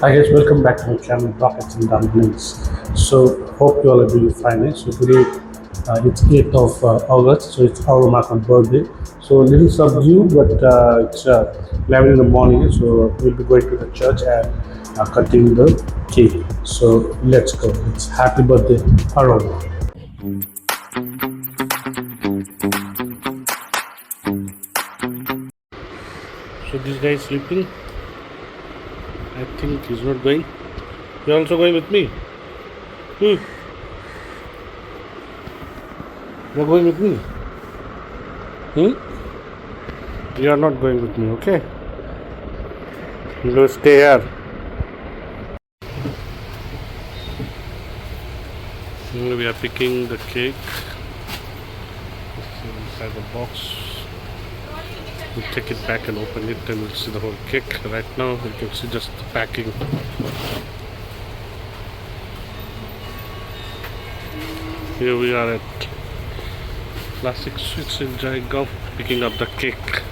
Hi guys, welcome back to my channel Rockets and Dumplings. So hope you all are doing fine. So today it's 8th of August, so it's our Mark's birthday. So a little subdued, but it's 11 in the morning. So we'll be going to the church and cutting the cake. So let's go. It's happy birthday, Arun. So this guy is sleeping. I think he's not going. You're also going with me? You're going with me? You are not going with me, okay? You're going to stay here. We are picking the cake. It's inside the box. We'll take it back and open it and we'll see the whole cake. Right now you can see just the packing. Here we are at Classic Sweets in Jaigaon picking up the cake.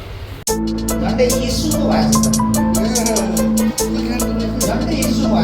Happy birthday to you. May God bless you. May God bless you. May God bless you.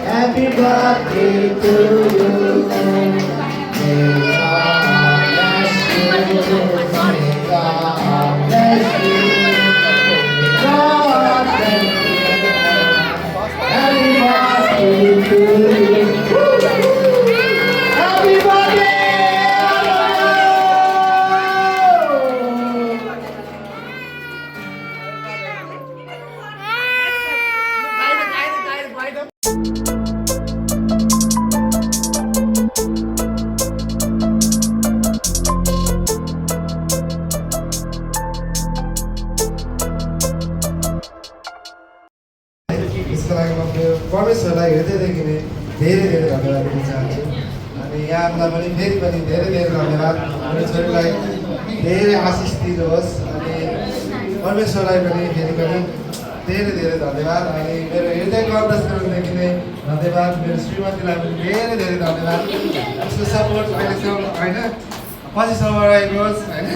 Happy birthday to you. Happy birthday! परमेश्वरलाई हृदयदेखि नै धेरै धेरै धन्यवाद दिन चाहन्छु अनि यहाँलाई पनि फेरि पनि धेरै धेरै धन्यवाद मेरो छोरीलाई धेरै आशिष दिनुहोस् अनि परमेश्वरलाई पनि फेरि पनि धेरै धेरै धन्यवाद अनि मेरो हृदयको अन्तस्करणदेखि नै धन्यवाद मेरो श्रीमतीलाई पनि धेरै धेरै धन्यवाद उसको सपोर्ट अहिलेसम्म होइन पछिसम्म रहेको होस् होइन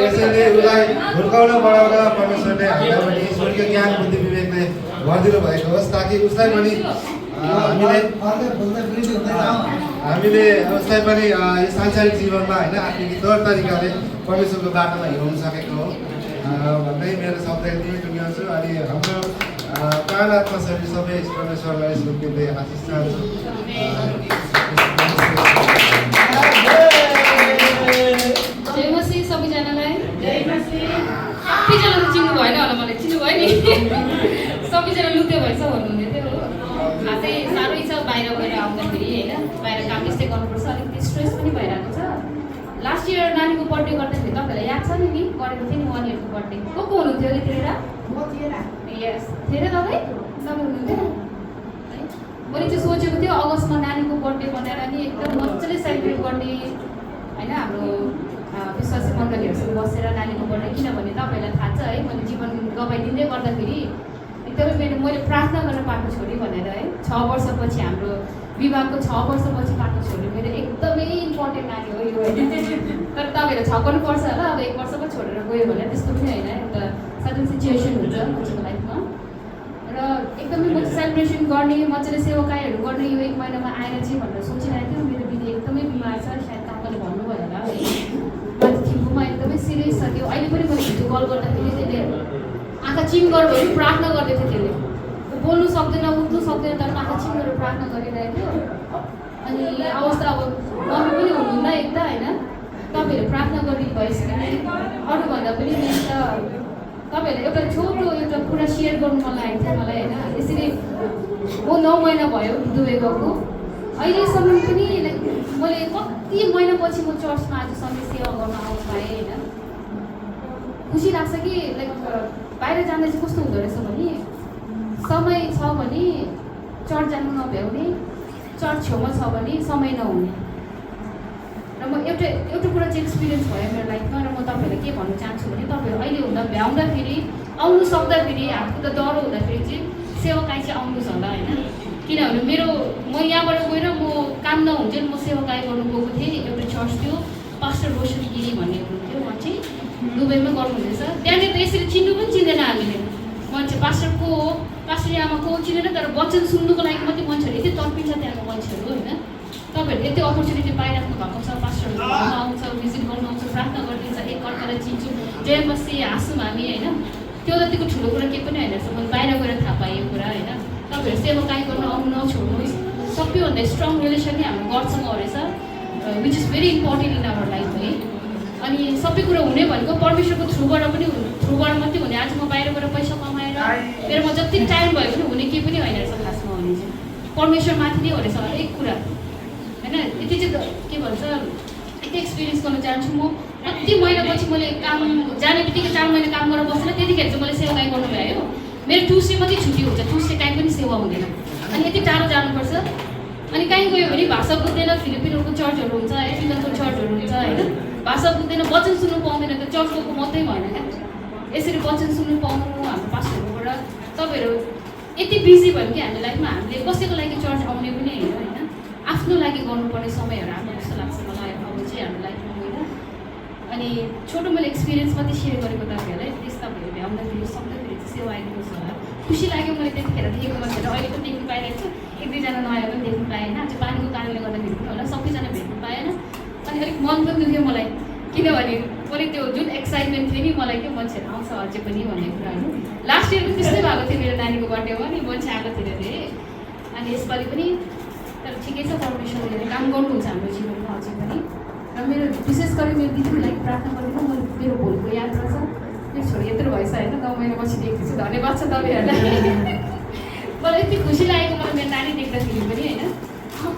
यसैले उसलाई हुर्काउन बढाउन परमेश्वरले हामीलाई पनि ईश्वरको ज्ञान बुद्धि विवेकले भरिदिनु भएको होस् ताकि उसलाई पनि हामीले उसलाई पनि यो सांसारिक जीवनमा होइन आत्मिक तौर तरिकाले परमेश्वरको बाटोमा हिँड्नु सकेको हो भन्दै मेरो शब्द यति टुङ्ग्याउँछु अनि हाम्रो प्राण आत्मा शरीर सबै परमेश्वरलाई सुन्दै आशिष चाहन्छु जय मसीह सबैजनालाई सबैजना चिन्नु भएन होला मलाई चिन्नु भयो नि सबैजना लुक्यो भएछ भन्नुहुँदै थियो हो खासै साह्रै छ बाहिर गएर आउँदाखेरि होइन बाहिर काम त्यस्तै गर्नुपर्छ अलिकति स्ट्रेस पनि भइरहेको छ लास्ट इयर नानीको बर्थडे गर्दाखेरि तपाईँहरूलाई याद छ नि गरेको थिएँ नि 1 इयरको बर्थडे को हुनुहुन्थ्यो अलिक यस थियो र तपाईँ हुनुहुन्थ्यो है मैले चाहिँ सोचेको थियो अगस्तमा नानीको बर्थडे बनाएर नि एकदम मजाले सेलिब्रेट गर्ने होइन हाम्रो विश्वासी मण्डलीहरूसँग बसेर नानीको बर्थडे किनभने तपाईँहरूलाई थाहा छ है मैले जीवन गवाइदिँदै गर्दाखेरि एकदमै मैले प्रार्थना गरेर पाएको छोरी भनेर है 6 वर्षपछि हाम्रो विवाहको 6 वर्षपछि पाएको छोरी मेरो एकदमै इम्पोर्टेन्ट नानी हो यो होइन तर तपाईँहरू छक्नु पर्छ होला अब 1 वर्षको छोडेर गयो भने त्यस्तो पनि होइन एउटा सडन सिचुएसन हुन्छ मान्छेको लाइफमा र एकदमै म सेलिब्रेसन गर्ने मजाले सेवाकाईहरू गर्ने यो 1 महिनामा आएर चाहिँ भनेर सोचिरहेको थियो मेरो दिदी एकदमै बिमार छ सायद काकाले भन्नुभयो होला है माथि थिम्पूमा एकदमै सिरियस छ त्यो अहिले पनि मैले भिडियो कल गर्दाखेरि त्यसले आँखा चिम गरेर पनि प्रार्थना गर्दै थियो त्यसले बोल्नु सक्दैन उठ्नु सक्दैन तर आँखा चिम गरेर प्रार्थना गरिरहेको थियो अनि अवस्था अब मम्मी पनि हुनुहुन्न एकता होइन तपाईँहरू प्रार्थना गरिदिनु भएछ भने अरूभन्दा पनि मेन त तपाईँहरूले एउटा छोटो एउटा कुरा सेयर गर्नु मन लागेको थियो मलाई होइन यसरी म 9 महिना भयो दुबई गएको अहिलेसम्म पनि मैले कति महिनापछि म चर्चमा आज सधैँ सेवा गर्न आउनु पाएँ होइन खुसी लाग्छ कि लाइक बाहिर जाँदा चाहिँ कस्तो हुँदो रहेछ भने समय छ भने चर्च जानु नभ्याउने चर्च छेउमा छ भने समय नहुने र म एउटा कुरा चाहिँ एक्सपिरियन्स भयो मेरो लाइफमा र म तपाईँहरूलाई के भन्न चाहन्छु भने तपाईँहरू अहिले भ्याउँदाखेरि आउनु सक्दाखेरि हातको त डह्रो हुँदाखेरि चाहिँ सेवाकाई चाहिँ आउनुहोस् होला होइन किनभने म यहाँबाट गएर म काम नहुन्थ्यो म सेवाकाई गर्नु गएको थिएँ एउटा चर्च थियो पास्टर रोशन गिरी भन्ने हुनुहुन्थ्यो उहाँ चाहिँ दुबईमा गर्नुहुँदैछ त्यहाँनिर त यसरी चिन्नु पनि चिन्दैन हामीले मान्छे पास्टर को हो पास्टर आमा को चिनेन तर वचन सुन्नुको लागि मात्रै मान्छेहरू यति तर्पिन्छ त्यहाँको मान्छेहरू होइन तपाईँहरूले यति अपर्च्युनिटी पाइराख्नु भएको छ पास्टरहरू आउँछ भिजिट गर्नु आउँछ प्रार्थना गरिदिन्छ एकअर्कालाई चिन्छु जय मसीह हाँसौँ हामी होइन त्यो जतिको ठुलो कुरा केही पनि होइन रहेछ मैले बाहिर गएर थाहा पाएँ यो कुरा होइन तपाईँहरू सेवाकाई गर्न आउनु नछोड्नुहोस् सबैभन्दा स्ट्रङ रिलेसन नै हाम्रो गडसँग रहेछ which is very important in our life है अनि सबै कुरा हुने भनेको परमेश्वरको थ्रुबाट मात्रै हुने आज म बाहिर गएर पैसा कमाएर मेरोमा जति टाइम भयो भने हुने केही पनि होइन रहेछ खासमा भने चाहिँ परमेश्वरमाथि नै हो रहेछ एक कुरा होइन यति चाहिँ के भन्छ यति एक्सपिरियन्स गर्न चाहन्छु म कति महिनापछि मैले काम जाने बित्तिकै 4 महिना काम गरेर बसेर त्यतिखेर चाहिँ मैले सेवाकाई गर्नु भ्यायो मेरो ट्युसडे मात्रै छुट्टी हुन्छ ट्युसडे काहीँ पनि सेवा हुँदैन अनि यति टाढो जानुपर्छ अनि कहीँ गयो भने भाषा बुझ्दैन फिलिपिनहरूको चर्चहरू हुन्छ एफ्रिकनको चर्चहरू हुन्छ होइन भाषा बुझ्दैन वचन सुन्नु पाउँदैन त चर्च गएको मात्रै भएन क्या यसरी वचन सुन्नु पाउनु हाम्रो पास्टरहरूबाट तपाईँहरू यति बिजी भयो कि हाम्रो लाइफमा हामीले कसैको लागि चर्च आउने पनि होइन आफ्नो लागि गर्नुपर्ने समयहरू हाम्रो जस्तो लाग्छ मलाई अब चाहिँ हाम्रो लाइफमा होइन अनि छोटो मैले एक्सपिरियन्स मात्रै सेयर गरेको तपाईँहरूलाई त्यस तपाईँहरू भ्याउँदाखेरि सक्दाखेरि चाहिँ सेवा आइदिनुहोस् होला खुसी लाग्यो मैले त्यतिखेर देखेको मान्छेहरू अहिले पनि देख्नु पाइरहेको छु 1-2जना नयाँ पनि देख्नु पाएन आज पानीको कारणले गर्दाखेरि पनि होला सबैजना भेट्नु पाएन अनि अलिक मन पनि दुख्यो मलाई किनभने मैले त्यो जुन एक्साइटमेन्ट थियो नि मलाई त्यो मान्छेहरू आउँछ अझै पनि भन्ने कुराहरू लास्ट इयर पनि त्यस्तै भएको थियो मेरो नानीको बर्थडेमा नि मान्छे आएको थियो अरे अनि यसपालि पनि तर ठिकै छ परमेश्वरले काम गर्नुहुन्छ हाम्रो जीवनमा अझै पनि र मेरो विशेष गरी मेरो दिदीको लागि प्रार्थना गरेको मेरो भोलिको याद रहेछ मेरो छोरी यत्रो भएछ होइन 9 महिनापछि देख्दैछु धन्यवाद छ तपाईँहरूलाई मलाई यति खुसी लागेको मलाई मेरो नानी देख्दाखेरि पनि होइन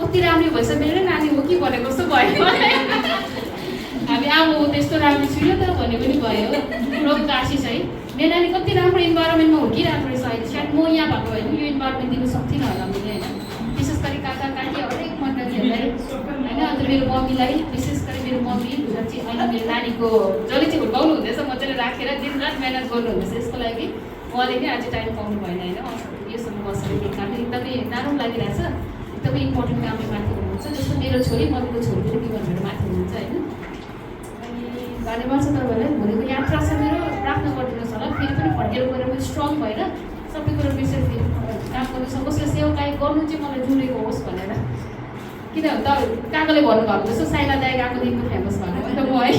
कति राम्रो भएछ मेरो नानी हो कि भनेको जस्तो भयो हामी आमा हो त्यस्तो राम्रो छुइनँ त भन्ने पनि भयो प्रभुको आशिष है मेरो नानी कति राम्रो इन्भाइरोमेन्टमा हुर्किरहेको रहेछ अहिले सायद म यहाँ भएको भए पनि यो इन्भाइरोमेन्ट दिनु सक्दिनँ होला मैले होइन विशेष गरी काका मेरो मम्मीलाई विशेष गरी मेरो मम्मी चाहिँ अहिले मेरो नानीको जसले चाहिँ हुर्काउनु हुँदैछ मजाले राखेर दिनरात मेहनत गर्नुहुँदैछ यसको लागि उहाँले नै आज टाइम पाउनु भएन होइन योसँग बसेर गीत गाउने एकदमै नानो लागिरहेछ एकदमै इम्पोर्टेन्ट कामले माथि हुनुहुन्छ जस्तो मेरो छोरी मम्मीको छोरी पनि विमानहरू माथि हुनुहुन्छ होइन अनि धन्यवाद छ तपाईँहरूलाई भोलिको यात्रा छ मेरो प्रार्थना गरिदिनुहोस् होला फेरि पनि फर्केर गएर म स्ट्रङ भएर सबै कुरो बिर्सेर फेरि काम गर्नु कसैले सेवाकाई गर्नु चाहिँ मलाई जुरेको होस् भनेर किनभने त काकाले भन्नुभएको जस्तो साइला दाइ गएको दिनको फेमस भएको त म है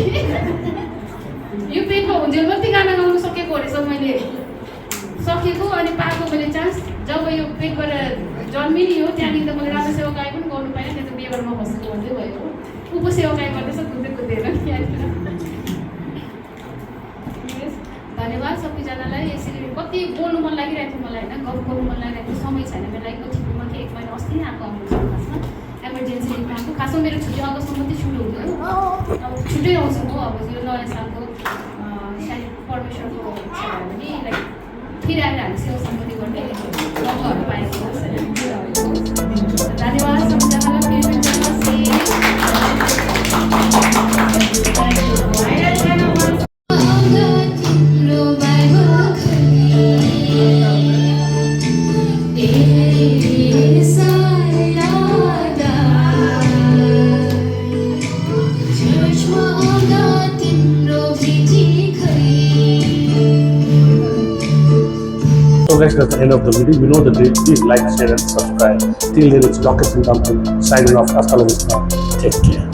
यो पेटमा हुन्जेल मात्रै गाना गाउनु सकेको रहेछ मैले सकेको अनि पाएको मैले चान्स जब यो पेटबाट जन्मिने हो त्यहाँदेखि त मैले राम्रो सेवाकाई पनि गर्नु पाएन त्यो त बिहेबारमा बसेको भन्दै भयो ऊ पो सेवाकाई गर्दैछ कुद्दै कुद्दैन त्यहाँनिर धन्यवाद सबैजनालाई यसरी कति बोल्नु मन लागिरहेको थियो मलाई होइन गफ गर्नु मन लागिरहेको थियो समय छैन मेरो लागि छिटोमा थिएँ 1 महिना अस्ति नै आएको आउनु खासमा एमर्जेन्सी आएको खासमा मेरो छुट्टी अगस्तसम्म मात्रै सुरु हुँदैन अब छुट्टै आउँछ म अब यो नयाँ सालको सायद परमेश्वरको इच्छा भयो भने लाइक फेरि आएर हामी सेवा सम्बन्धी गर्ने मौकाहरू पाएको होस् होइन धन्यवाद सबैजनालाई फेरि पनि So guys, that's the end of the video. You know the date. Please like, share and subscribe. Till then, it's Rockets and Dumpling signing off. Hasta la vista. Take care.